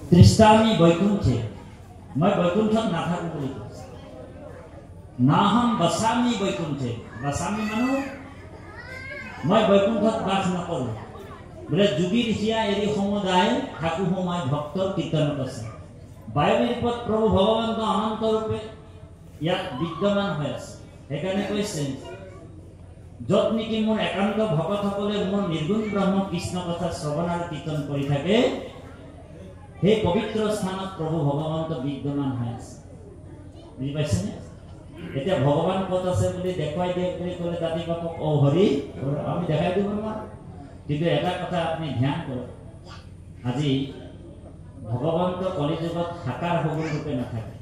তৃষ্ণামি বৈকুণ্ঠে মই বৈকুণ্ঠত নাথাকো বুলি কৈছে। নাহম বসামি বৈকুণ্ঠে, বসামি মানুহ মই বৈকুণ্ঠত বাস নকৰো বোলে। যোগী ঋষিয়া এৰি সমুদায় থাকো মই ভক্তৰ কীৰ্তনত আছে। বায়ুবিপদ প্ৰভু ভগৱন্ত অনন্ত ৰূপে ইয়াত বিদ্যমান হৈ আছে। সেইকাৰণে কৈছে যত নেকি মোৰ একান্ত ভকতসকলে মোৰ নিৰ্গুণ ব্ৰহ্ম কৃষ্ণ কথা শ্ৰৱণ আৰু কীৰ্তন কৰি থাকে, সেই পবিত্ৰ স্থানত প্ৰভু ভগৱন্ত বিদ্যমান হৈ আছে। বুজি পাইছেনে? এতিয়া ভগৱান ক'ত আছে বুলি দেখুৱাই দিয়ে বুলি ক'লে তাতে বাপক অ হৰি আমি দেখাই দিব নোৱাৰো। কিন্তু এটা কথা আপুনি ধ্যান কৰক, আজি ভগৱন্ত কলিযুগত সাকাৰ সগুণ ৰূপে নাথাকে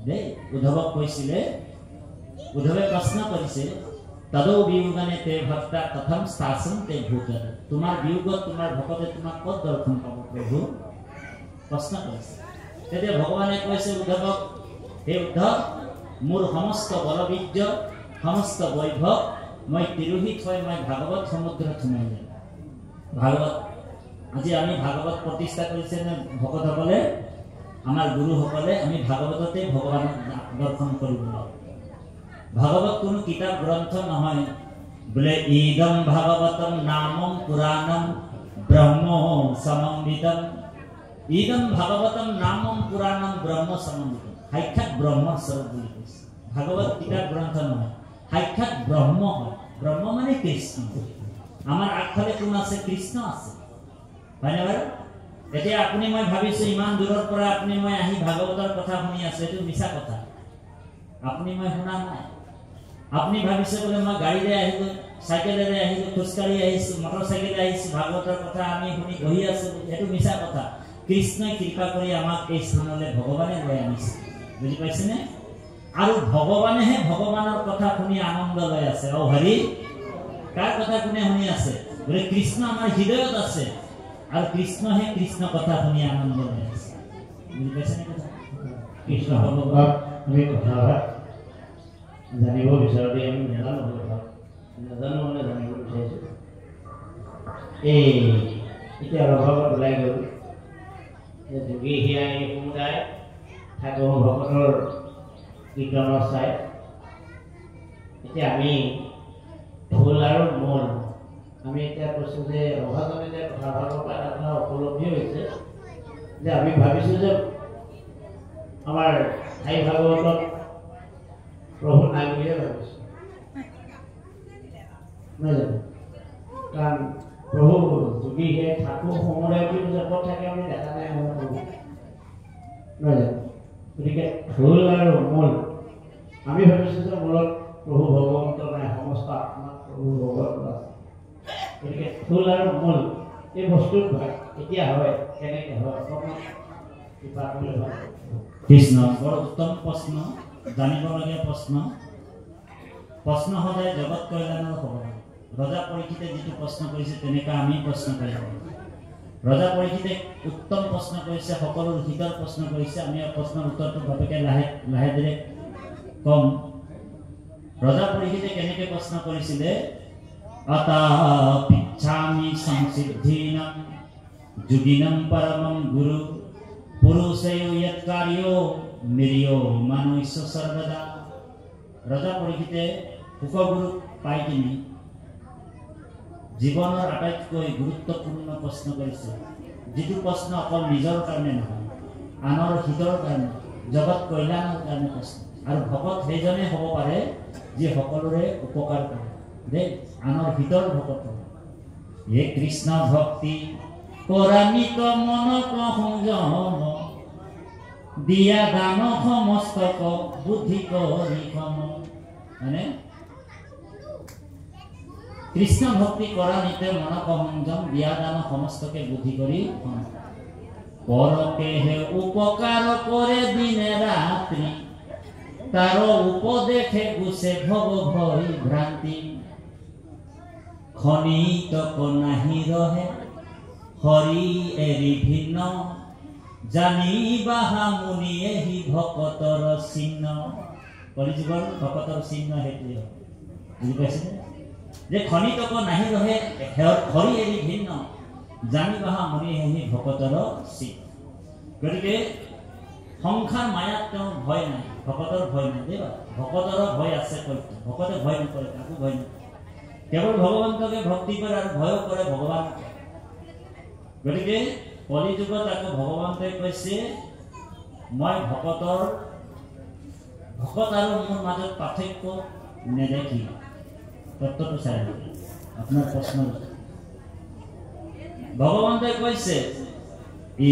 দেই। উদ্ধৱক কৈছিলে, উদ্ধৱে প্ৰশ্ন কৰিছে তদৌ বিয়োগানে তে ভক্তা কথম স্থাসন তে ভূতত, তোমাৰ বিয়োগত তোমাৰ ভকতে তোমাক ক'ত দৰ্শন পাব প্ৰভু? প্ৰশ্ন কৰিছে। তেতিয়া ভগৱানে কৈছে উদ্ধৱক, হে উদ্ধৱ, মোৰ সমস্ত বলবীৰ্য সমস্ত বৈভৱ মই তিৰোহিত হৈ মই ভাগৱত সমুদ্ৰত সোমাই যাম। ভাগৱত আজি আমি ভাগৱত প্ৰতিষ্ঠা কৰিছে নে ভকতসকলে, আমাৰ গুৰুসকলে, আমি ভাগৱততে ভগৱানক দৰ্শন কৰিব লাগে। ভাগৱত কোনো কিতাপ গ্ৰন্থ নহয় বোলে ইদম ভাগৱতম নামম পুৰাণম ব্ৰহ্ম সমন্বিতম। ইদম ভাগৱতম নামম পুৰাণম ব্ৰহ্ম সমন্বিতম, সাক্ষাৎ ব্ৰহ্মৰ স্বৰূপ বুলি কৈছে। ভাগৱত কিতাপ গ্ৰন্থ নহয়, সাক্ষাৎ ব্ৰহ্ম হয়। ব্ৰহ্ম মানে কৃষ্ণ। আমাৰ আগফালে কোন আছে? কৃষ্ণ আছে, হয়নে বাৰু? এতিয়া আপুনি মই ভাবিছো ইমান দূৰৰ পৰা আপুনি মই আহি ভাগৱতৰ কথা শুনি আছো, এইটো মিছা কথা। আপুনি মই শুনা নাই। আপুনি ভাবিছে বোলে মই গাড়ীৰে আহিলো, চাইকেলেৰে আহিলো, খোজকাঢ়ি আহিছো, মটৰ চাইকেলে আহিছো, ভাগৱতৰ কথা আমি শুনি বহি আছো, এইটো মিছা কথা। কৃষ্ণই কৃপা কৰি আমাক এই স্থানলৈ ভগৱানে লৈ আনিছে। বুজি পাইছেনে? আৰু ভগৱানেহে ভগৱানৰ কথা শুনি আনন্দ লৈ আছে। অ হৰি, কাৰ কথা কোনে শুনি আছে? বোলে কৃষ্ণ আমাৰ হৃদয়ত আছে আৰু কৃষ্ণহে কৃষ্ণ কথা শুনি আনন্দ লৈ আছে। বুজি পাইছেনে কথা? কৃষ্ণ ভগৱান আমি কথা জানিব বিচাৰো দেই। আমি নাজানো কথা, নাজানো মানে জানিব বিচাৰিছো। এতিয়া ৰভাৱত ওলাই গ'ল যে যোগী হিয়া এই সমুদায় থাকো ভকতৰ কীৰ্তনৰ চাই। এতিয়া আমি ঢোল আৰু মন, আমি এতিয়া কৈছো যে ৰভাজনে যে কথা ভাবিব পৰা কথা উপলব্ধি হৈছে যে আমি ভাবিছো যে আমাৰ ঠাই ভাগৱতত প্ৰভু নাই বুলিয়ে ভাবিছো, নহয় জানো? কাৰণ প্ৰভু যোগী হে থাকো সমুদায় বুলি ক'ত থাকে আমি দেখা নাই আমাৰ প্ৰভু, নহয় জানো? গতিকে ঢোল আৰু মূল, আমি ভাবিছো যে মূলত প্ৰভু ভগৱন্ত নাই, সমস্ত আত্মাত প্ৰভু ভগৱন্ত আছে। গতিকে ঢোল আৰু মূল এই বস্তুৰ এতিয়া হয়, কেনেকে হয় অকণমান কৃপা কৰি ভাল। কৃষ্ণ বৰ উত্তম প্ৰশ্ন, জানিবলগীয়া প্ৰশ্ন। প্ৰশ্ন সদায় জগত কল্যাণৰ হ'ব লাগে। ৰজা পৰীক্ষিতে যিটো প্ৰশ্ন কৰিছে তেনেকুৱা আমি প্ৰশ্ন কৰিব লাগে। ৰজা পৰীক্ষিতে উত্তম প্ৰশ্ন কৰিছে, সকলো হিতৰ প্ৰশ্ন কৰিছে। আমি প্ৰশ্নৰ উত্তৰটো বাপেকে লাহে লাহে ধীৰে কম। ৰজা পৰীক্ষিতে কেনেকে প্ৰশ্ন কৰিছিলে? অতা পিচ্ছামি সংসিদ্ধিনাম যোগিনাম পৰমম গুৰু পুৰুষেয় য়ৎ কাৰ্য নিৰ্য মনুষ্য সৰ্বদা। ৰজা পৰীক্ষিতে সুখগুৰুক পাই কিনি জীৱনৰ আটাইতকৈ গুৰুত্বপূৰ্ণ প্ৰশ্ন কৰিছে, যিটো প্ৰশ্ন অকল নিজৰ কাৰণে নহয়, আনৰ হিতৰ কাৰণে, জগত কল্যাণৰ কাৰণে প্ৰশ্ন। আৰু ভকত সেইজনে হ'ব পাৰে যি সকলোৰে উপকাৰ কৰে দেই, আনৰ হিতৰ ভকত। হে কৃষ্ণ ভক্তি কৰামিত মনক সংযম দিয়া দান সমস্তক বুদ্ধি কৰি সম। মানে কৃষ্ণ ভক্তি কৰা নিতে মনক সংযম দিয়া দান সমস্তকে বুদ্ধি কৰি সম। পৰকে হে উপকাৰ কৰে দিনে ৰাত্ৰি তাৰ উপদেশে গুছে ভব ভয় ভ্ৰান্তি। খনিতক নাহি ৰহে হৰি এৰি ভিন্ন জানি বাহা মুনি এহি ভকতৰ চিহ্ন। কলিযুগৰ ভকতৰ চিহ্ন সেইটোৱে। বুজি পাইছে যে খনিতক নাহি ৰহে হৰি এৰি ভিন্ন জানিবাহা মনি হেহি ভকতৰ চিত। গতিকে সংসাৰ মায়াত তেওঁ ভয় নাই, ভকতৰ ভয় নাই দেই। ভকতৰ ভয় আছে কৈছে, ভকতে ভয় নকৰে, কাকো ভয় নকৰে, কেৱল ভগৱন্তকে ভক্তি কৰে আৰু ভয়ো কৰে ভগৱান। গতিকে কলি যুগত আকৌ ভগৱন্তই কৈছে মই ভকত আৰু মোৰ মাজত পাৰ্থক্য নেদেখি। তত্ত্বটো চাই আপোনাৰ প্ৰশ্ন ভগৱন্তই কৈছে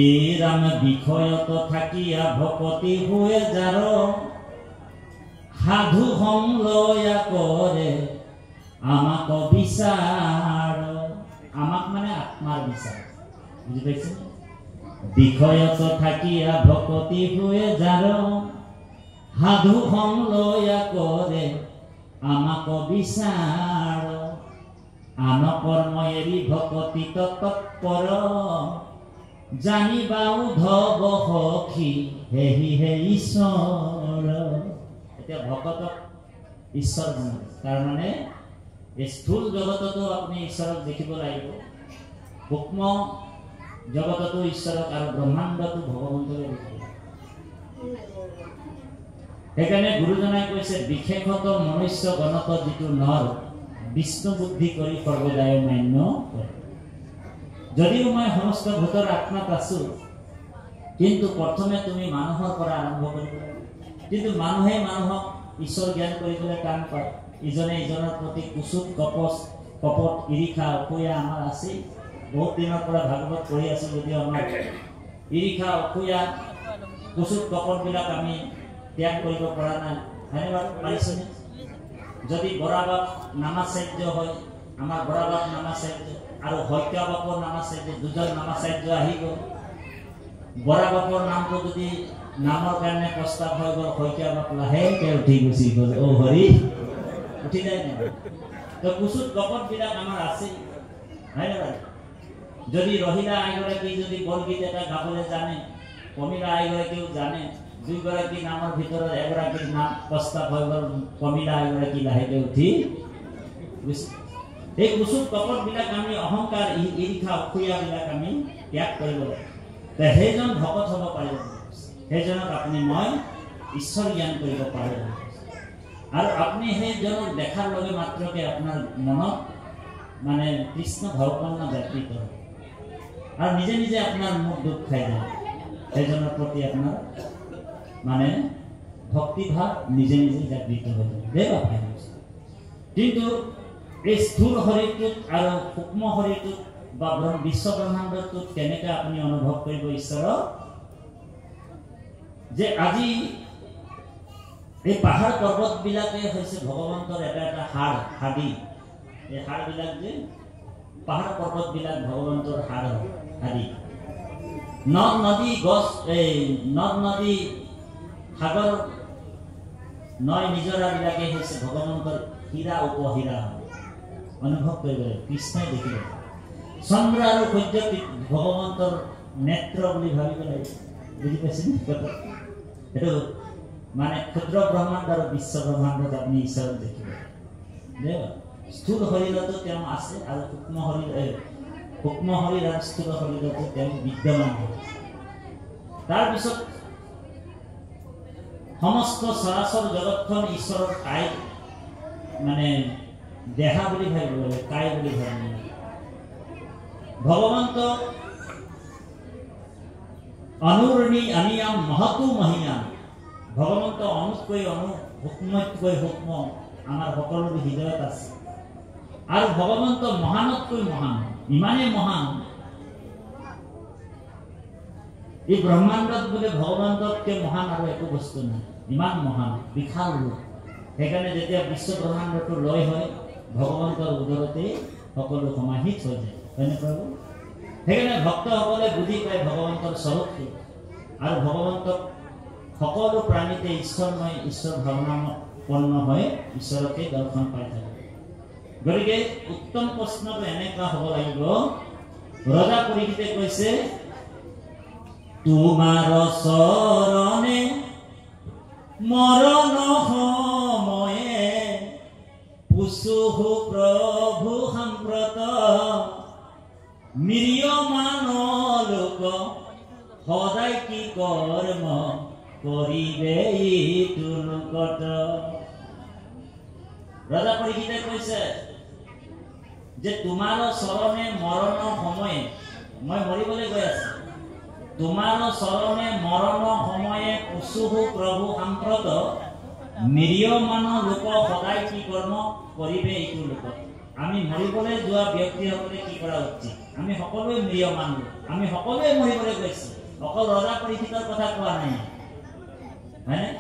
ই ৰাম বিষয়ত থাকিয়া ভকতি हुए যাৰ সাধু সংলয়া কৰে আমাক বিচাৰ। আমাক মানে আত্মাৰ বিচাৰ, বুজি পাইছে? বিষয়ত থাকিয়া ভকতি हुए যাৰ সাধু সংলয়া কৰে আমাক বিচাৰ। আন কৰ্ম এৰি ভকতি তৎপৰ জানিবা উদ্ধৱ সখী হেহি হে ঈশ্বৰ। এতিয়া ভকতক ঈশ্বৰ বনায়, তাৰমানে স্থূল জগততো আপুনি ঈশ্বৰক দেখিব লাগিব, সূক্ষ্ম জগততো ঈশ্বৰক আৰু ব্ৰহ্মাণ্ডতো ভগৱন্তকে দেখিব। সেইকাৰণে গুৰুজনাই কৈছে বিশেষত মনুষ্য গণত যিটো নৰ বিষ্ণু বুদ্ধি কৰি সৰ্বদায় মান্য কৰে। যদিও মই সমস্ত ভূতৰ আত্মাত আছো, কিন্তু প্ৰথমে তুমি মানুহৰ পৰা আৰম্ভ কৰিব লাগিব। কিন্তু মানুহে মানুহক ঈশ্বৰ জ্ঞান কৰিবলৈ টান পায়। ইজনে ইজনৰ প্ৰতি কুচুত কপট ঈৰ্ষা অসূয়া আমাৰ আছে। বহুত দিনৰ পৰা ভাগৱত পঢ়ি আছো যদিও আমাৰ ঈৰ্ষা অসূয়া কুচুত কপটবিলাক আমি ত্যাগ কৰিব পৰা নাই। ধন্যবাদ পাৰিছেনে? যদি বৰাবাক নামাচাৰ্য হয়, আমাৰ বৰাবাক নামাচাৰ্য আৰু শইকীয়া বাপৰ নামাচাৰ্য, দুজন নামাচাৰ্য আহি গ'ল। বৰাবাকৰ নামটো যদি নামৰ কাৰণে প্ৰস্তাৱ হৈ গ'ল, শইকীয়া বাপ লাহেকৈ উঠি গুচি গ'ল। অ হৰি উঠি যায় না? তো কুচুত কপট বিলাক আমাৰ আছে, ধন্যবাদ। যদি ৰহিলা আইগৰাকী যদি বৰগীত এটা গাবলৈ জানে, কমিলা আইগৰাকীও জানে, দুইগৰাকী নামৰ ভিতৰত এগৰাকীৰ নাম প্ৰস্তাৱ হৈ গ'ল, কমিলা এগৰাকী লাহেকৈ উঠি এই কুচুত কপট বিলাক আমি অহংকাৰ ঈৰ্ষা অসূয়া বিলাক আমি ত্যাগ কৰিব লাগে। সেইজন ভকত হ'ব পাৰিব, সেইজনক আপুনি মই ঈশ্বৰ জ্ঞান কৰিব পাৰিব। আৰু আপুনি সেইজনক দেখাৰ লগে মাত্ৰকে আপোনাৰ মনত মানে কৃষ্ণ ভাৱপন্ন জাগৃত হয় আৰু নিজে নিজে আপোনাৰ মুখ দুখ খাই যায়। সেইজনৰ প্ৰতি আপোনাৰ মানে ভক্তি ভাৱ নিজে নিজে জাগৃত হৈ যায়। কিন্তু এই স্থূল শৰীৰটোত আৰু সূক্ষ্ম শৰীৰটোত বা বিশ্ব ব্ৰহ্মাণ্ডটোত কেনেকৈ আপুনি অনুভৱ কৰিব ঈশ্বৰক? যে আজি এই পাহাৰ পৰ্বত বিলাকে হৈছে ভগৱন্তৰ এটা এটা হাড়ি। এই হাড়বিলাক যে পাহাৰ পৰ্বত বিলাক ভগৱন্তৰ হাড়ি। নদ নদী গছ, এই নদ নদী সাগৰ নয় নিজৰা বিলাকে হৈছে ভগৱন্তৰ হীৰা উপহীৰা। অনুভৱ কৰিব লাগিব, কৃষ্ণই দেখিব। চন্দ্ৰ আৰু সূৰ্য ভগৱন্তৰ নেত্ৰ বুলি ভাবিব লাগিব, বুজি পাইছে? সেইটো মানে ক্ষুদ্ৰ ব্ৰহ্মাণ্ড আৰু বিশ্ব ব্ৰহ্মাণ্ডত আপুনি ঈশ্বৰক দেখিব। স্থূল শৰীৰতো তেওঁ আছে আৰু সূক্ষ্ম শৰীৰ আৰু স্থূল শৰীৰতো তেওঁ বিদ্যমান হয়। তাৰপিছত সমস্ত চৰাচৰ জগতখন ঈশ্বৰৰ কাই মানে দেহা বুলি ভাবিব লাগে, কাই বুলি ভাবিব লাগে। ভগৱন্ত অনুৰণী আনিয়াম মহতো মহিয়াম। ভগৱন্ত অনুতকৈ অনু, সূক্ষ্মতকৈ সূক্ষ্ম আমাৰ সকলোৰে হৃদয়ত আছে। আৰু ভগৱন্ত মহানতকৈ মহান, ইমানেই মহান এই ব্ৰহ্মাণ্ডত বোলে ভগৱন্ততকৈ মহান আৰু একো বস্তু নাই। ইমান মহান, বিশাল ৰূপ। সেইকাৰণে যেতিয়া বিশ্ব ব্ৰহ্মাণ্ডটো লয় হয়, ভগৱন্তৰ উদৰতে সকলো সমাহিত হৈ যায়, হয়নে প্ৰভু? সেইকাৰণে ভক্তসকলে বুজি পায় ভগৱন্তৰ স্বৰূপটো আৰু ভগৱন্তক সকলো প্ৰাণীতে ঈশ্বৰময়, ঈশ্বৰ ভাৱনাপন্ন হৈ ঈশ্বৰকে দৰ্শন পাই থাকে। গতিকে উত্তম প্ৰশ্নটো এনেকুৱা হ'ব লাগিব। ৰজা পৰীক্ষিতে কৈছে তোমাৰ চৰণে মৰণ সময়ে পুছুহু প্ৰভু সাম্প্ৰত মিৰিয়মান লোক সদায় কি কৰ্ম কৰিবে ইটো লোকত। ৰজা পৰীক্ষিতে কৈছে যে তোমাৰ চৰণে মৰণৰ সময়ে মই মৰিবলৈ গৈ আছো, তোমাৰ চৰণে মৰণৰ সময়ে কুচুহু প্ৰভু সাম্প্ৰত মিৰিয়মান লোক সদায় কি কৰ্ম কৰিবে ইটো লোকত। আমি মৰিবলৈ যোৱা ব্যক্তিসকলে কি কৰা উচিত? আমি সকলোৱে মিৰিয়মান লোক, আমি সকলোৱে মৰিবলৈ গৈছো। অকল ৰজা পৰীক্ষিতৰ কথা কোৱা নাই, হয়নে?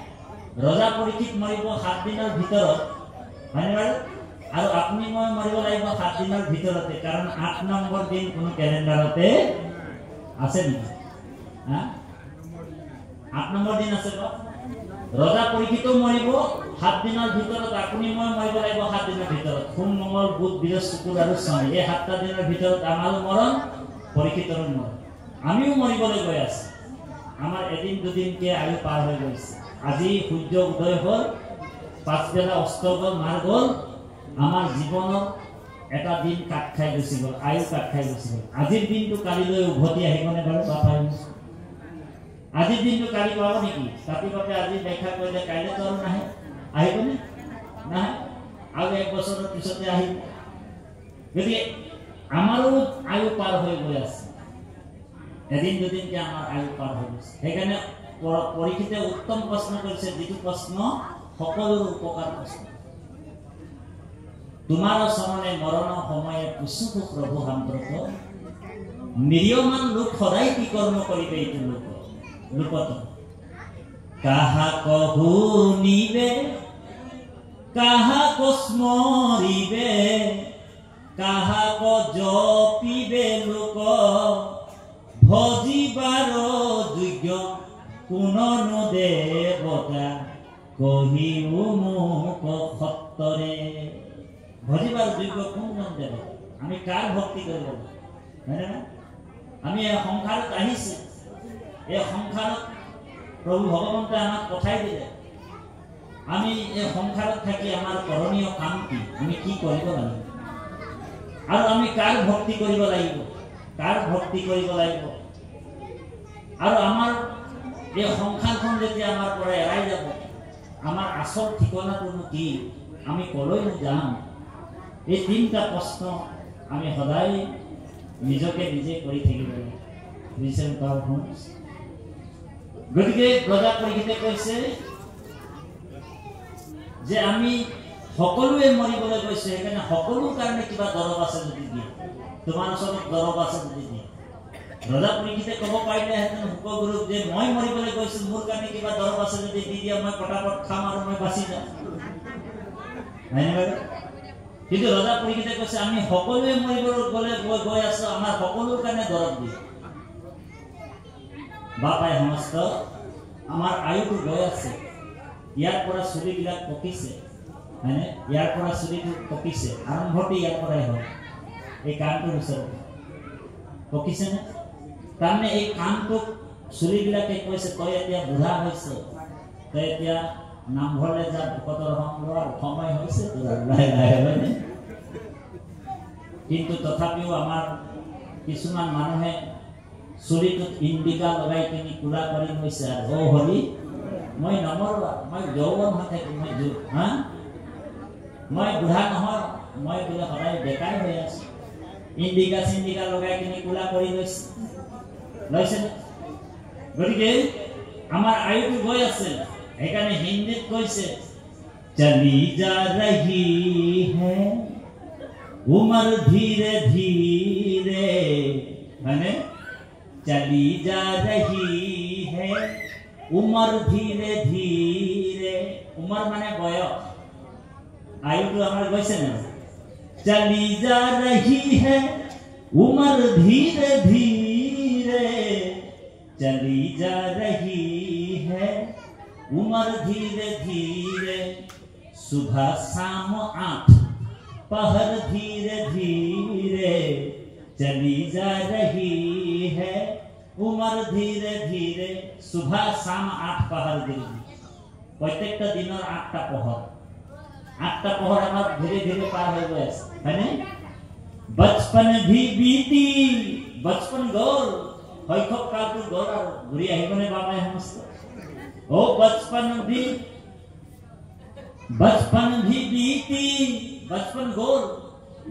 ৰজা পৰীক্ষিত মৰিব 7 দিনৰ ভিতৰত, হয়নে বাৰু? আৰু আপুনি মই মৰিব লাগিব 7 দিনৰ ভিতৰতে, কাৰণ 8 নম্বৰ দিন কোনো কেলেণ্ডাৰতে আছে নেকি? 8 নম্বৰ দিন আছে বা? ৰজা পৰীক্ষিত মৰিব 7 দিনৰ ভিতৰত, আপুনি মই মৰিব লাগিব 7 দিনৰ ভিতৰত। সোম, মঙ্গল, বুধ, বৃহস্পতি আৰু শনি, এই 7টা দিনৰ ভিতৰত আমাৰো মৰণ, পৰীক্ষিতৰো মৰণ। আমিও মৰিবলৈ গৈ আছো। আমাৰ এদিন দুদিনকে আয়ু পাৰ হৈ গৈছে। আজি সূৰ্য উদয় হ'ল, পাছবেলা অস্ত গ'ল, মাৰ গ'ল, আমাৰ জীৱনৰ এটা দিন কাট খাই গুচি গ'ল, আয়ু কাট খাই গুচি গ'ল। আজিৰ দিনটো কালিলৈ উভতি আহিবনে বাৰু? বাপাই আজিৰ দিনটো কালি পাব নেকি? ৰাতিপুৱাতে আজি দেখা কৰিলে কাইলৈতো আৰু নাহে, আহিবনে? নাহে, আৰু 1 বছৰৰ পিছতে আহিব। গতিকে আমাৰো আয়ু পাৰ হৈ গৈ আছে, এদিন দুদিনকে আমাৰ আয়ু পাৰ হৈ গৈছে। সেইকাৰণে পৰীক্ষিতে উত্তম প্ৰশ্ন কৰিছে, যিটো প্ৰশ্ন সকলোৰে উপকাৰ প্ৰশ্ন। তোমাৰ চৰণে মৰণৰ সময়ে কুচুহু প্ৰভু সাম্প্ৰত মিৰিয়মান লোক সদায় কি কৰ্ম কৰিবে এইটো লোকত। কাহাক শুনিবে, কাহাক স্মৰিবে, কাহাক জপিবে লোক, ভজিবাৰ যোগ্য কোননো দেৱতা, কহিও মোক সত্তৰে। ভজিবাৰ যোগ্য কোনজন দেৱতা? আমি কাৰ ভক্তি কৰিব লাগে, হয়নে না? আমি এই সংসাৰত আহিছো, এই সংসাৰত প্ৰভু ভগৱন্তে আমাক পঠাই দিলে। আমি এই সংসাৰত থাকি আমাৰ কৰণীয় কাম কি? আমি কি কৰিব লাগিব? আৰু আমি কাৰ ভক্তি কৰিব লাগিব, কাৰ ভক্তি কৰিব লাগিব? আৰু আমাৰ এই সংসাৰখন যেতিয়া আমাৰ পৰা এৰাই যাব, আমাৰ আচল ঠিকনাটোনো কি? আমি কলৈনো যাম? এই 3টা প্ৰশ্ন আমি সদায় নিজকে নিজে কৰি থাকিব লাগিব। বুজিছে? গতিকে ৰজা পৰীক্ষিতে কৈছে যে আমি সকলোৱে মৰিবলৈ গৈছো, সেইকাৰণে সকলোৰ কাৰণে কিবা দৰৱ আছে যদি দিয়ে, তোমাৰ ওচৰত দৰৱ আছে যদি দিয়ে। ৰজা পৰীক্ষিতে ক'ব পাৰিলেহেঁতেন শুকগুৰুক যে মই মৰিবলৈ গৈছো, মোৰ কাৰণে কিবা দৰৱ আছে যদি দি দিয়া, মই পটাপট খাম আৰু মই বাচি যাম, হয়নে বাৰু? কিন্তু ৰজা পৰীক্ষিতে কৈছে আমি সকলোৱে মৰিবলৈ গৈ আছো, আমাৰ সকলোৰ কাৰণে দৰৱ দিয়ে। বাপাই সমস্ত আমাৰ আয়ুটো গৈ আছে, ইয়াৰ পৰা চুলিবিলাক পকিছে, হয়নে? ইয়াৰ পৰা চুলিটো পকিছে, আৰম্ভটি ইয়াৰ পৰাই হয়। এই কাণটোৰ ওচৰত পকিছেনে? তাৰমানে এই কাণটোক চুলিবিলাকে কৈছে তই এতিয়া বুঢ়া হৈছ, তই এতিয়া নামঘৰলৈ যা, ভকতৰ সং লোৱাৰ সময় হৈছে। কিন্তু তথাপিও আমাৰ কিছুমান মানুহে চুলিটোত ইণ্ডিকা লগাই কিনি কোলা কৰি গৈছে, আৰু অ হলি মই নমৰোৱা, মই যৌৱন হৈ থাকিম, মই বুঢ়া নহয়, মই বোলে সদায় ডেকাই হৈ আছো। ইণ্ডিকা চিণ্ডিকা লগাই কিনি কোলা কৰি লৈছে। গতিকে আমাৰ আয়ুটো গৈ আছে, সেইকাৰণে হিন্দীত কৈছে চলি যা ৰহি হে উমৰ ধীৰে ধীৰে, হয়নে? চলি যা ৰহি হে উমৰ ধীৰে ধীৰে। উমৰ মানে বয়স, আয়ুটো আমাৰ গৈছে না? চলি যা ৰহি হে উমৰ ধীৰে ধীৰে, চলি যা रही है उम्र धीरे धीरे, सुबह शाम 8 पहर धीरे धीरे, चली जा रही है उम्र धीरे धीरे। सुबह शाम 8 पहर धीरे, प्रत्येकটা দিনৰ 8টা পহৰ, 8টা পহৰ আমাৰ ধীৰে ধীৰে পাৰ হৈ গৈ আছে, হয়নে? बचपन भी बीती बचपन गौर शैशव काल तो गौर और घूरी आहिबने बाबाई समस्त ओ बचपन भी बीती बचपन गौर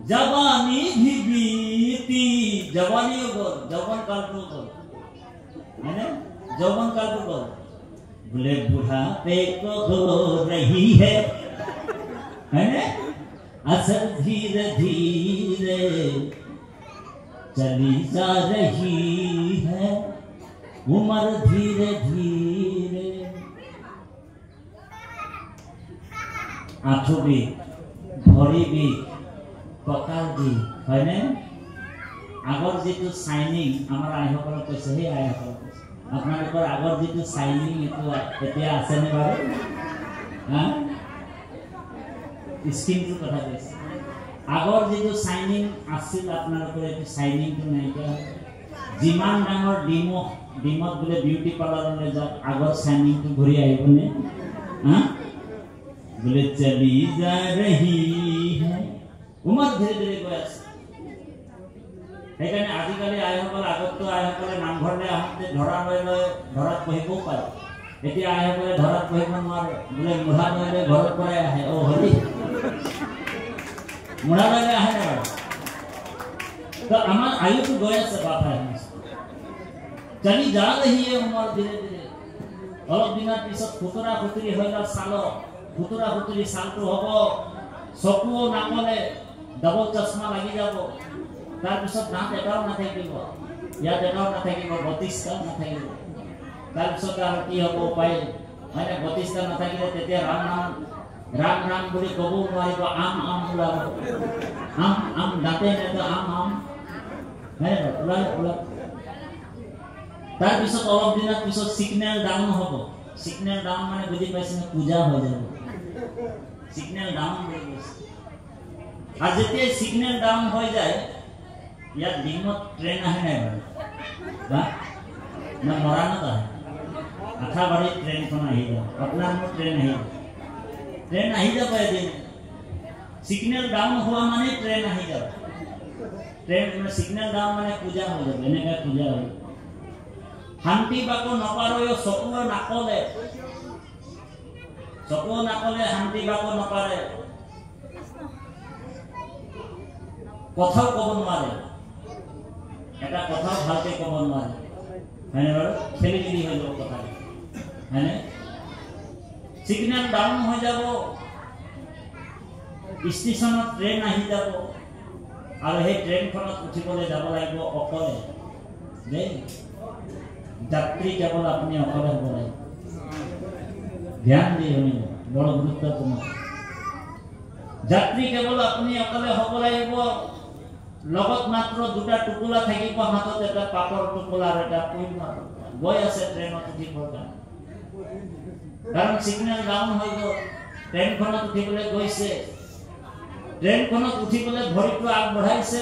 जवानी भी बीती जवानी गौर जवान काल तो गौर है ना जवान काल तो गौर बोले बुढ़ापे को हो रही है ना असर धीरे धीरे चली जा रही है उम्र धीरे धीरे आँखों भी भरी भी ककाल भी है ना आगर जी शाइनिंग आमार आईসকল कैसे ही आईসকল আপোনালোকৰ আগৰ যেটো শাইনিং এটো এতিয়া আছে নে বাৰু হা স্কিনটো কথা কৈছে আগৰ যেটো শাইনিং আছিল আপোনালোকৰ এটো শাইনিংটো নাইকা যিমান ডাঙৰ ডিমত বলে বিউটি পাৰ্লাৰলৈ যাওক আগৰ শাইনিংটো ঘূৰি আহিবনে হা বলে চলি যা ৰহি है উমৰ ধীৰে ধীৰে গৈ আছে সেইকাৰণে আজিকালি আইসকল আগতটো আইসকলে নামঘৰলৈ আহোঁতে ধৰা লৈ লৈ ধৰাত বহিবও পাৰে এতিয়া আইসকলে ধৰাত বহিব নোৱাৰে বোলে মুঢ়া লৈ লৈ ঘৰৰ পৰাই আহে অ হৰি মুঢ়া লৈ লৈ আহে না তো আমাৰ আয়ুটো গৈ আছে বাপাই চলি যা ৰহি है উমৰ ধীৰে ধীৰে অলপ দিনৰ পিছত খুতৰা খুতৰি হৈ গ'ল চাল খুতৰা খুতৰি চালটো হ'ব চকুও নাকলে ডাবল চশমা লাগি যাব তার পিছত দাঁত এটাও নাথাকিব ইয়াত এটাও নাথাকিব 32টা নাথাকিব তার পিছত আর কি হ'ব উপায় মানে 32টা নাথাকিলে তেতিয়া রাম রাম বুলি কব নোৱাৰিব আম ওলাব আম দাঁতে নেতো আম হ্যাঁ ওলাব তাৰ পিছত অলপ দিনৰ পিছত সিগন্যাল ডাউন হ'ব সিগন্যাল ডাউন মানে বুজি পাইছে না পূজা হৈ যাব সিগন্যাল ডাউন হৈ গৈছে আর যেতিয়া সিগন্যাল ডাউন হৈ যায় ইয়াত দিনত ট্রেন আহে নাই বাৰু না মৰাণত আহে আঠাবাৰী ট্ৰেইনখন আহি যাব আপোনাৰ মোৰ ট্ৰেইন আহি যাব এদিন সিগন্যাল ডাউন হোৱা মানে ট্ৰেইন আহি যাব ট্ৰেইন মানে সিগন্যাল ডাউন মানে পূজা হৈ যাব এনেকৈ পূজা হৈ শান্তি বাকো নপাৰয় চকুৰ নাকলে শান্তি বাকো নপাৰে কথাও ক'ব নোৱাৰে এটা কথাও ভালকে ক'ব নোৱাৰে হয়নে বাৰু খেলি মেলি হৈ যাব কথা হয়নে সিগন্যাল ডাউন হৈ যাব ষ্টেচনত ট্ৰেইন আহি যাব আৰু সেই ট্ৰেইনখনত উঠিবলৈ যাব লাগিব অকলে দেই যাত্ৰী কেৱল আপুনি অকলে হ'ব লাগিব ধ্যান দি শুনিব বড় গুৰুত্বপূৰ্ণ যাত্ৰী কেৱল আপুনি অকলে হ'ব লাগিব লগত মাত্ৰ দুটা টুকুলা থাকিব হাতত এটা পাপৰ টুকুলা আৰু এটা পুইল গৈ আছে ট্ৰেইনত উঠিবৰ কাৰণে কাৰণ সিগন্যাল ডাউন হৈ গ'ল ট্ৰেইনখনত উঠিবলৈ গৈছে ট্ৰেইনখনত উঠিবলৈ ভৰিটো আগবঢ়াইছে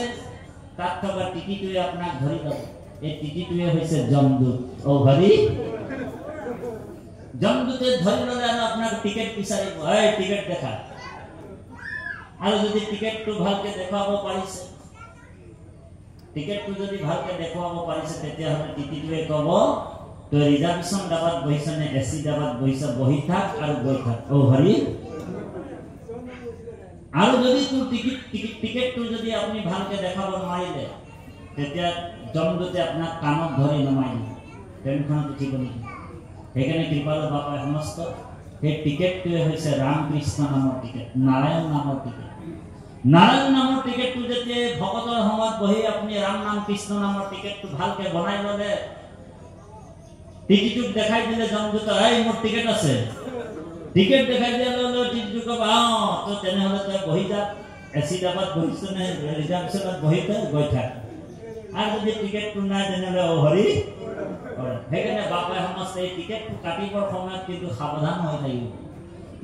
তাত থকা টিটিটোৱে আপোনাক ধৰি ল'ব এই টিটিটোৱে হৈছে জমদূত অ হৰি জমদূতে ধৰি ল'লে আৰু আপোনাক টিকেট বিচাৰিব এই টিকেট দেখা আৰু যদি টিকেটটো ভালকে দেখাব পাৰিছে টিকেটটো যদি ভালকে দেখাব পাৰিছে তেতিয়াহ'লে টিটিটোৱে ক'ব তই ৰিজাৰ্ভেশ্যন ডাবাত বহিছ নে এচি ডাবাত বহিছ বহি থাক আৰু গৈ থাক অ হৰি আৰু যদি তোৰ টিকেটটো যদি আপুনি ভালকে দেখাব নোৱাৰিলে তেতিয়া জমদূতে আপোনাক কাণত ধৰি নমাই দিব ট্ৰেইনখনত উঠিব নেকি সেইকাৰণে কৃপালু বাপাই সমস্ত সেই টিকেটটোৱে হৈছে ৰামকৃষ্ণ নামৰ টিকেট নাৰায়ণ নামৰ টিকেট নাৰায়ণ নামৰ টিকেটটো যেতিয়া ভকতৰ সময়ত বহি আপুনি ৰাম নাম কৃষ্ণ নামৰ টিকেটটো ভালকে বনাই ল'লে টিকেটটো দেখাই দিলে জমদূত এই মোৰ টিকেট আছে টিকেট দেখাই দিয়া ললে টিকেটটো কব তো তেনেহ'লে তই বহি যা এচি ডাবাত বহিছ নে ৰিজাৰ্ভেশ্যনত বহি তই গৈ থাক আৰু যদি টিকেটটো নাই তেনেহ'লে অ হৰি সেইকাৰণে বাপাই সমস্ত এই টিকেটটো কাটিবৰ সময়ত কিন্তু সাৱধান হৈ থাকিব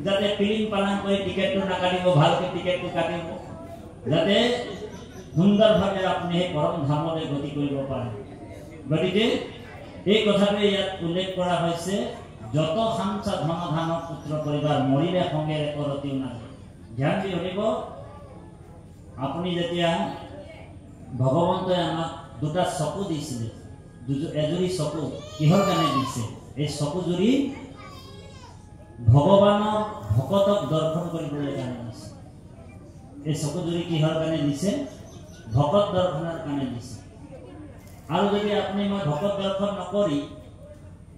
যাতে ফিলিং পালন কৰি টিকেটটো নাকাটিব ভালকে টিকেটটো কাটিব যাতে সুন্দৰভাৱে আপুনি সেই পৰম ধামলৈ গতি কৰিব পাৰে গতিকে এই কথাটো ইয়াত উল্লেখ কৰা হৈছে যত সাংসা ধন ধান পুত্ৰ পৰিবাৰ মৰিলে সংগেৰে কৰতিও নাযায় ধ্যান দি শুনিব আপুনি যেতিয়া ভগৱন্তই আমাক দুটা চকু দিছিলে, এজুৰি চকু কিহৰ কাৰণে দিছে? এই চকুজুৰি ভগৱানৰ ভকতক দৰ্শন কৰিবলৈ কাৰণে দিছে। এই চকুজুৰি কিহৰ কাৰণে দিছে? ভকত দৰ্শনৰ কাৰণে দিছে। আৰু যদি আপুনি মই ভকত দৰ্শন নকৰি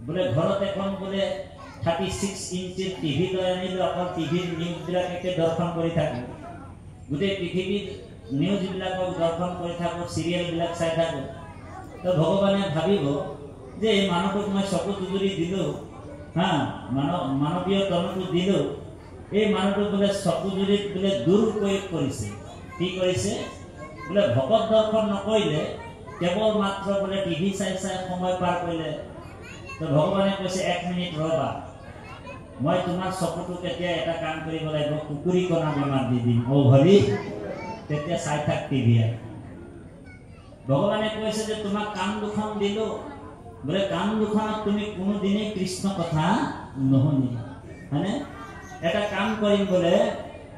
বোলে ঘৰত এখন বোলে 36 ইঞ্চিৰ টিভি লৈ আনিলো, অকল টিভিৰ নিউজবিলাকে দৰ্শন কৰি থাকো, গোটেই পৃথিৱীৰ নিউজবিলাকক দৰ্শন কৰি থাকো, চিৰিয়েলবিলাক চাই থাকো, তো ভগৱানে ভাবিব যে এই মানুহটোক মই চকু দুজুৰি দিলো, মানৱীয় তনটো দিলো, এই মানুহটোক বোলে চকুজুৰিত বোলে দুৰুপয়োগ কৰিছে। কি কৰিছে? বোলে ভকত দৰ্শন নকৰিলে, কেৱল মাত্ৰ বোলে টিভি চাই চাই সময় পাৰ কৰিলে। তো ভগৱানে কৈছে 1 মিনিট ৰবা, মই তোমাৰ চকুটোক এতিয়া এটা কাম কৰিব লাগিব, কুকুৰী কণা বেমাৰ দি দিম। অ হৰি, তেতিয়া চাই থাক টিভি। ভগৱানে কৈছে যে তোমাক কাণ দুখন দিলো, বোলে কাণ দুখনত তুমি কোনোদিনেই কৃষ্ণ কথা নুশুনিবা, হয়নে? এটা কাম কৰিম, বোলে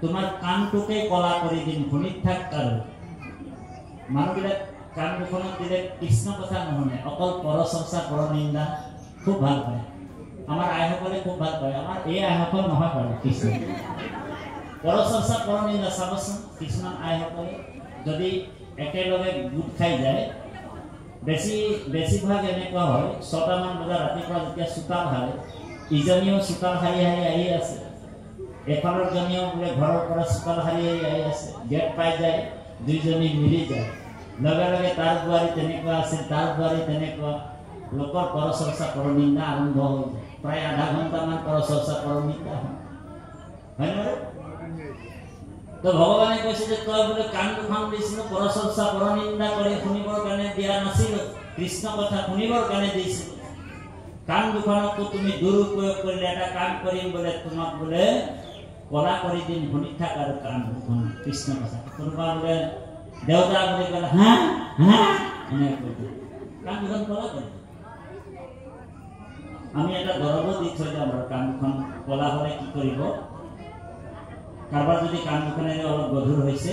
তোমাৰ কাণটোকে কলা কৰি দিম, শুনি থাক। আৰু মানুহবিলাক কাণ দুখনত দিলে কৃষ্ণ কথা নুশুনে, অকল পৰচৰ্চা পৰনিন্দা খুব ভাল পায়। আমাৰ আইসকলে খুব ভাল পায়। আমাৰ এই আইসকল নহয় বাৰু কৃষ্ণ পৰচৰ্চা পৰনিন্দা। চাবচোন কিছুমান আইসকলে যদি একেলগে গোট খাই যায়, বেছিভাগ এনেকুৱা হয় 6টামান বজাত ৰাতিপুৱা যেতিয়া চোতাল সাৰে, ইজনীও চোতাল সাৰি সাৰি আহি আছে, এফালৰ জনীও বোলে ঘৰৰ পৰা চোতাল সাৰি সাৰি আহি আছে, গেট পাই যায়, দুইজনী মিলি যায়, লগে লগে তাৰ বোৱাৰী তেনেকুৱা আছিল, তাৰ বোৱাৰী তেনেকুৱা, লোকৰ পৰচৰ্চা পৰনিন্দা আৰম্ভ হৈ যায়। প্ৰায় আধা ঘণ্টামান পৰচৰ্চা পৰনিন্দা হয় নহয়? তো ভগৱানে কৈছে যে তই বোলে কাণ দুখন দিছিলো, পৰচৰ্চা পৰনিন্দা কৰি শুনিবৰ কাৰণে দিয়া নাছিলো, কৃষ্ণ কথা শুনিবৰ কাৰণে দিছিলো। কাণ দুখনকো তুমি দুৰুপয়োগ কৰিলে। এটা কাম কৰিম, বোলে তোমাক বোলে কলা কৰি দিম, শুনি থাক। আৰু কাণ দুখন কৃষ্ণ কথা। কোনোবা বোলে দেউতা বুলি ক'লে হা হা এনেকৈ কাণ দুখন কলা কৰি। আমি এটা দৰবো দি থৈ যাম আৰু কাণ দুখন কলা হ'লে কি কৰিব? কাৰোবাৰ যদি কাণ দুখনেৰে অলপ গধুৰ হৈছে,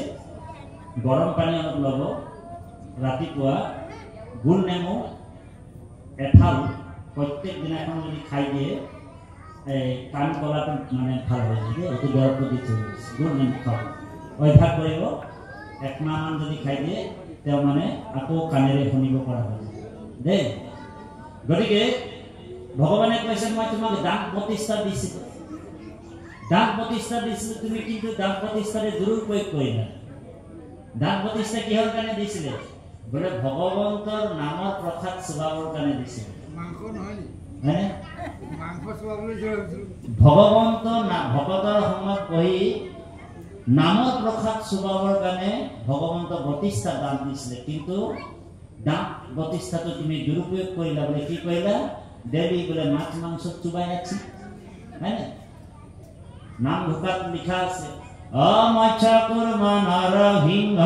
গৰম পানী অলপ ল'ব, ৰাতিপুৱা গোল নেমু এফাল প্ৰত্যেক দিনাখন যদি খাই দিয়ে, এই কাণ কলাটো মানে ভাল হৈ যায়। এইটো দৰবটো দি থৈ গৈছে, গোল নেমু খাব অভ্যাস কৰিব। 1 মাহমান যদি খাই দিয়ে, তেওঁ মানে আকৌ কাণেৰে শুনিব পৰা হৈ যায় দেই। গতিকে ভগৱানে কৈছে মই তোমাক দান প্ৰতিষ্ঠা দিছিলো, দান প্ৰতিষ্ঠা দিছিলো, তুমি কিন্তু দান প্ৰতিষ্ঠাৰে দুৰুপয়োগ কৰিলা। দান প্ৰতিষ্ঠা কিহৰ কাৰণে দিছিলে? বোলে ভগৱন্তৰ নামৰ প্ৰসাদ চুবাবৰ কাৰণে দিছিলে। ভগৱন্ত ভকতৰ সময়ত বহি নামৰ প্ৰসাদ চুবাবৰ কাৰণে ভগৱন্ত প্ৰতিষ্ঠা দান দিছিলে। কিন্তু দান প্ৰতিষ্ঠাটো তুমি দুৰুপয়োগ কৰিলা। বোলে কি কৰিলা? ডেইলি বোলে মাছ মাংস চুবাই ৰাখছি, হয় না? নাম ঢোকাত লিখা আছে, অমচ্ছা কুৰ্ম নৰসিংহ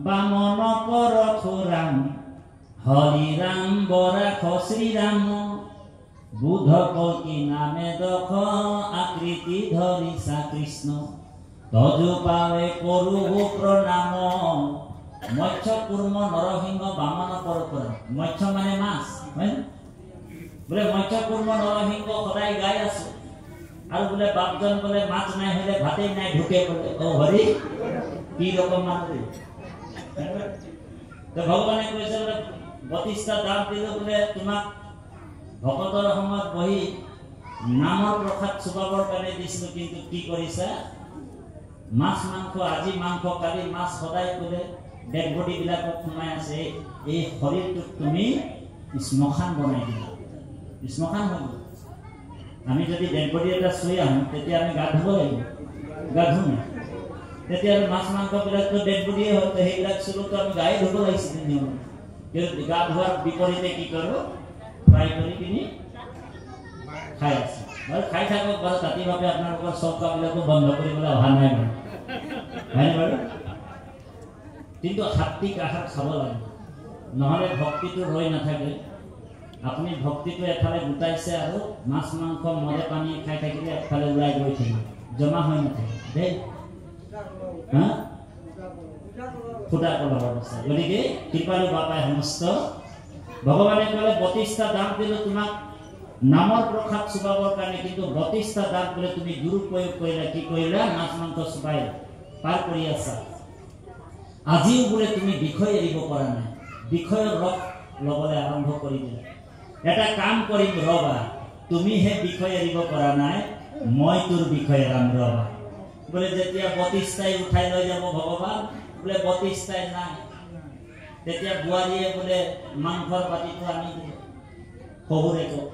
বামন পৰশুৰাম হৰি ৰাম বৰাখ শ্ৰীৰাম বুধ কল্কি নামে দখ আকৃতি ধৰিছা কৃষ্ণ তজু পাৱে কৰো প্ৰণাম। মৎস্য কুৰ্ম নৰসিংহ বামন পৰশুৰাম। মৎস্য মানে মাছ, হয় না? বোলে মৎস্য কুৰ্ম নৰসিংহ সদায় গাই আছো, আৰু বোলে বাপজন বোলে মাছ নাই হলে ভাতেই নাই ঢুকে বোলে। অ হৰি, কি ৰকম মানুহ! ভগৱানে কৈছে বোলে প্ৰতিষ্ঠা দান দিলো, বোলে তোমাক ভকতৰ সময়ত বহি নামৰ প্ৰসাদ চুবাবৰ কাৰণে দিছিলো, কিন্তু কি কৰিছা? মাছ মাংস, আজি মাংস কালি মাছ, সদায় বোলে ডেড বডি বিলাকক সোমাই আছে। এই শৰীৰটোক তুমি শ্মশান বনাই দিলা, শ্মশান হৈ গ'ল। আমি যদি ডেড বডি এটা চুই আহোঁ, তেতিয়া আমি গা ধুব লাগিব, গা ধুম না। তেতিয়া আৰু মাছ মাংস বিলাকতো ডেড বডিয়ে হ'ল, সেইবিলাক চুলোতো আমি গায়ে ধুব লাগিছিল নিয়ম। কিন্তু গা ধোৱাৰ বিপৰীতে কি কৰোঁ? ফ্ৰাই কৰি কিনি খাই আছো। বাৰু খাই থাকক বাৰু, ৰাতিভাৱে আপোনালোকৰ চব কামবিলাকো বন্ধ কৰিবলৈ অহা নাই বাৰু, হয়নে বাৰু? কিন্তু সাত্বিক আহাৰ খাব লাগে, নহ'লে ভক্তিটো ৰৈ নাথাকে। আপুনি ভক্তিটো এফালে গোটাইছে আৰু মাছ মাংস মদে পানী খাই থাকিলে একফালে ওলাই গৈ থাকিব, জমা হৈ নাথাকে দেই। ফুটা কলহৰ নিচিনা গতিকে কৃপালু বাপাই সমস্ত ভগৱানে ক'লে 32টা দান দিলোঁ তোমাক নামৰ প্ৰসাদ চুবাবৰ কাৰণে কিন্তু 32টা দান বোলে তুমি দুৰুপয়োগ কৰিলা কি কৰিলা মাছ মাংস চুবাই পাৰ কৰি আছা আজিও বোলে তুমি বিষয় এৰিব পৰা নাই বিষয়ৰ ৰস ল'বলৈ আৰম্ভ কৰি দিলা এটা কাম কৰিম ৰবা তুমিহে বিষয় এৰিব পৰা নাই মই তোৰ বিষয় এৰাম ৰবা বোলে যেতিয়া 32টাই উঠাই লৈ যাব ভগৱান বোলে 32টাই নাই তেতিয়া বুৱাৰীয়ে বোলে মাংসৰ পাতিটো আনি দিলে শহুৰে কয়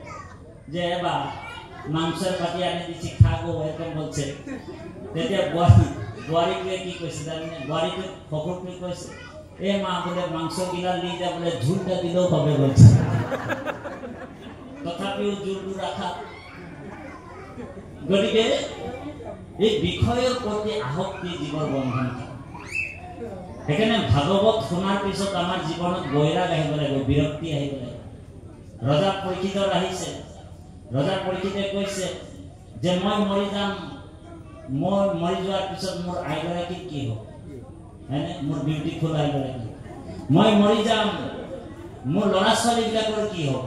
যে বা মাংসৰ পাতি আনি দিছি খাব একদম বলছে তেতিয়া বুৱাৰীটোৱে কি কৈছে জানেনে বুৱাৰীটো শহুৰটোৱে কৈছে এই মা বোলে মাংস গিলা লি যা বোলে ঝুলটা দিলেও হবে বলছে তথাপিও জোৰটো ৰাখা গতিকে এই বিষয়ৰ প্ৰতি আসক্তি জীৱৰ বন্ধন সেইকাৰণে ভাগৱত শুনাৰ পিছত আমাৰ জীৱনত বৈৰাগ আহিব লাগিব বিৰক্তি আহিব লাগিব ৰজা পৰীক্ষিতৰ আহিছে ৰজা পৰীক্ষিতে কৈছে যে মই মৰি যাম মই মৰি যোৱাৰ পিছত মোৰ আইগৰাকী কি হ'ব হয়নে মোৰ বিউটিফুল আইগৰাকী মই মৰি যাম মোৰ ল'ৰা ছোৱালীবিলাকৰ কি হ'ব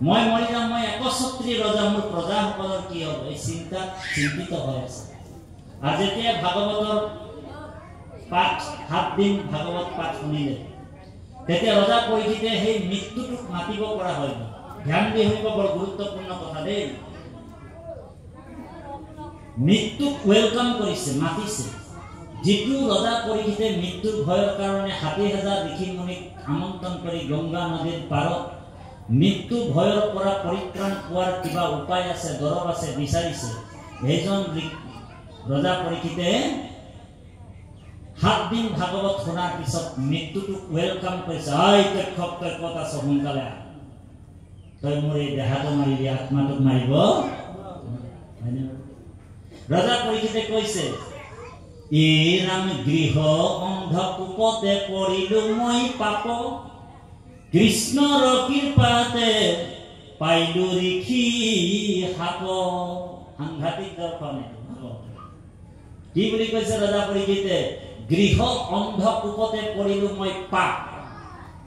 মই মৰি যাম মই একছত্ৰী ৰজা মোৰ প্ৰজাসকলৰ কি হ'ব এই চিন্তিত হৈ আছে আৰু যেতিয়া ভাগৱতৰ পাঠ 7 দিন ভাগৱত পাঠ শুনিলে তেতিয়া ৰজা পৰীক্ষিতে সেই মৃত্যুটোক মাতিব পৰা হৈ গ'ল ধ্যান দি শুনিব বৰ গুৰুত্বপূৰ্ণ কথা দেই মৃত্যুক ওয়েলকাম কৰিছে মাতিছে যিটো ৰজা পৰীক্ষিতে মৃত্যুৰ ভয়ৰ কাৰণে 60,000 ঋষি মুনিক আমন্ত্ৰণ কৰি গংগা নদীৰ পাৰত মৃত্যু ভয়ৰ পৰা পৰিত্ৰাণ পোৱাৰ কিবা উপায় আছে দৰব আছে বিচাৰিছে এইজন ৰজা পৰীক্ষিতে 7 দিন ভাগৱত শুনাৰ পিছত মৃত্যুটোক ওয়েলকাম কৰিছে আই তক্ষক তক্ষক আছে সোনকালে তই মোৰ এই দেহাটো মাৰিবি আত্মাটোক মাৰিব ৰজা পৰীক্ষিতে কৈছে এই ৰাম গৃহ অন্ধকূপতে পৰিলো মই পাপ কৃষ্ণৰ কৃপাতে পাইলো ঋষি সাপ সাংঘাতিক দৰ্শন কি বুলি কৈছে ৰজা পৰীক্ষিতে গৃহ অন্ধকূপতে পৰিলো মই পাপ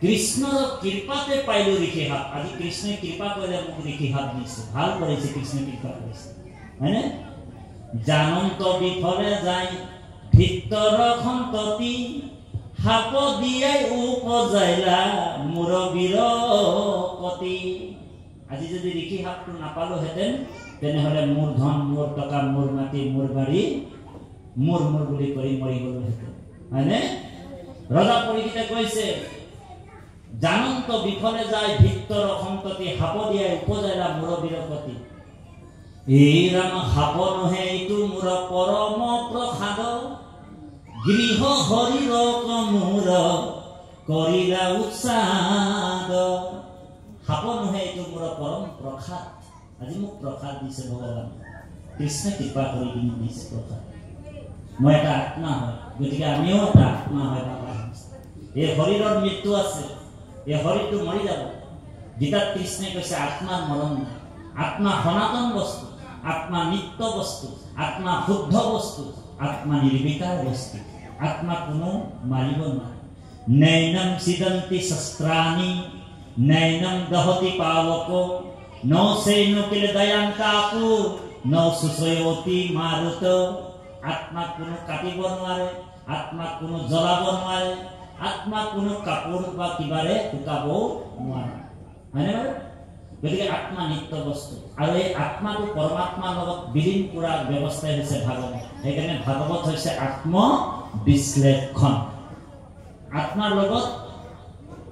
কৃষ্ণৰ কৃপাতে পাইলো ঋষি সাপ আজি কৃষ্ণই কৃপা কৰিলে মোক ঋষি সাপ দিছে ভাল কৰিছে কৃষ্ণই কৃপা কৰিছে হয়নে জানন্ত বিফলে যায় ভিতৰ সন্ততি সাপ দিয়াই উপজাইলা মোৰ বিৰকতি আজি যদি ঋষি সাপটো নাপালোহেঁতেন তেনেহ'লে মোৰ ধন মোৰ টকা মোৰ মাটি মোৰ বাৰী মোৰ বুলি কৰি মৰি গ'লোহেঁতেন হয়নে ৰজা পৰীক্ষিতে কৈছে জানন্ত বিফলে যায় ভিতৰ সন্ততি সাপ দিয়াই উপজাইলা মোৰ বিৰকতি এই ৰাম সাপ নহে এইটো মোৰ পৰম প্ৰসাদ গৃহ হৰিৰ মোৰ কৰিলা উৎসাদ সাপ নহে এইটো মোৰ পৰম প্ৰসাদ আজি মোক প্ৰসাদ দিছে ভগৱান কৃষ্ণই কৃপা কৰি কিনি দিছে প্ৰসাদ মই এটা আত্মা হয় গতিকে আমিও এটা আত্মা হয় বাবা এই শৰীৰৰ মৃত্যু আছে এই শৰীৰটো মৰি যাব গীতাত কৃষ্ণই কৈছে আত্মাৰ মৰণ নাই আত্মা সনাতন বস্তু আত্মা নিত্য বস্তু আত্মা শুদ্ধ বস্তু আত্মা নিৰ্বিকাৰ বস্তু আত্মা কোনো মাৰিব নোৱাৰে নৈনম সিদন্তি শস্ত্ৰাণি নৈনম দহতি পাৱক নৌসেনো কিল দয়ান্তাপু নৌসুসয়তি মাৰুত আত্মা কোনো কাটিব নোৱাৰে আত্মা কোনো জ্বলাব নোৱাৰে আত্মা কোনো কাপোৰ বা কিবাৰে শুকাব নোৱাৰে হয়নে বাৰু গতিকে আত্মা নিত্য বস্তু আৰু এই আত্মাটো পৰমাত্মাৰ লগত বিলীন কৰাৰ ব্যৱস্থাই হৈছে ভাগৱত সেইকাৰণে ভাগৱত হৈছে আত্ম বিশ্লেষণ আত্মাৰ লগত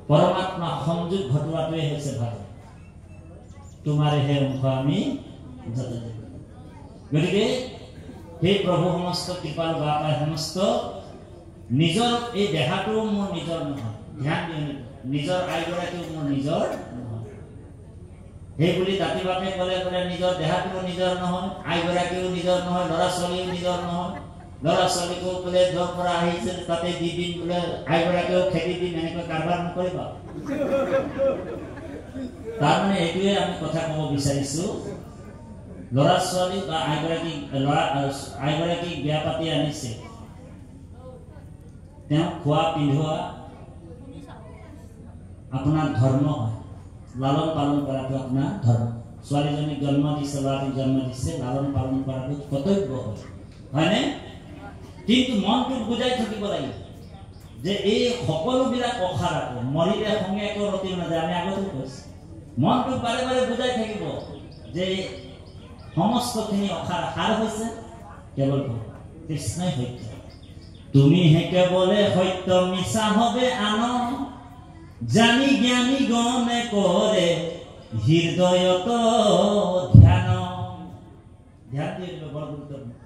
পৰমাত্মা সংযোগ ঘটোৱাটোৱে হৈছে ভাগৱত তোমাৰে হে অংশ আমি গতিকে সেই প্ৰভু সমস্ত কৃপাল বাপাই সমস্ত নিজৰ এই দেহাটো মোৰ নিজৰ নহয় ধ্যান দিওঁ নিজৰ আইগৰাকীও মোৰ নিজৰ নহয় সেই বুলি দাঁতি বাপে ক'লে বোলে নিজৰ দেহাটো নিজৰ নহয় আইগৰাকীও নিজৰ নহয় ল'ৰা ছোৱালীও নিজৰ নহয় ল'ৰা ছোৱালীকো বোলে য'ৰ পৰা আহিছে তাতে দি দিম বোলে আইগৰাকীও খেতি দিম এনেকৈ কাৰবাৰ নকৰিবা তাৰমানে এইটোৱে আমি কথা ক'ব বিচাৰিছো ল'ৰা ছোৱালী বা আইগৰাকীক বিয়া পাতি আনিছে তেওঁ খোৱা পিন্ধোৱা আপোনাৰ ধৰ্ম হয়, লালন পালন কৰাটো আপোনাৰ ধৰ্ম। ছোৱালীজনীক জন্ম দিছে, ল'ৰাটোক জন্ম দিছে, লালন পালন কৰাটো কৰ্তব্য হয়, হয়নে? কিন্তু মনটোক বুজাই থাকিব লাগিব যে এই সকলোবিলাক অসাৰ আকৌ মৰিলে সংগে একো ৰতি নাযায়। আমি আগতে কৈছোঁ, মনটোক বাৰে বাৰে বুজাই থাকিব যে সমস্তখিনি অসাৰ সাৰ হৈছে কেৱল কৃষ্ণই সত্য। তুমিহে কেৱলে সত্য, মিছা হবে আন, জানি জ্ঞানী গণে কৰে হৃদয়ত ধ্যান। ধ্যান দিয়ে বৰ গুৰুত্বপূৰ্ণ।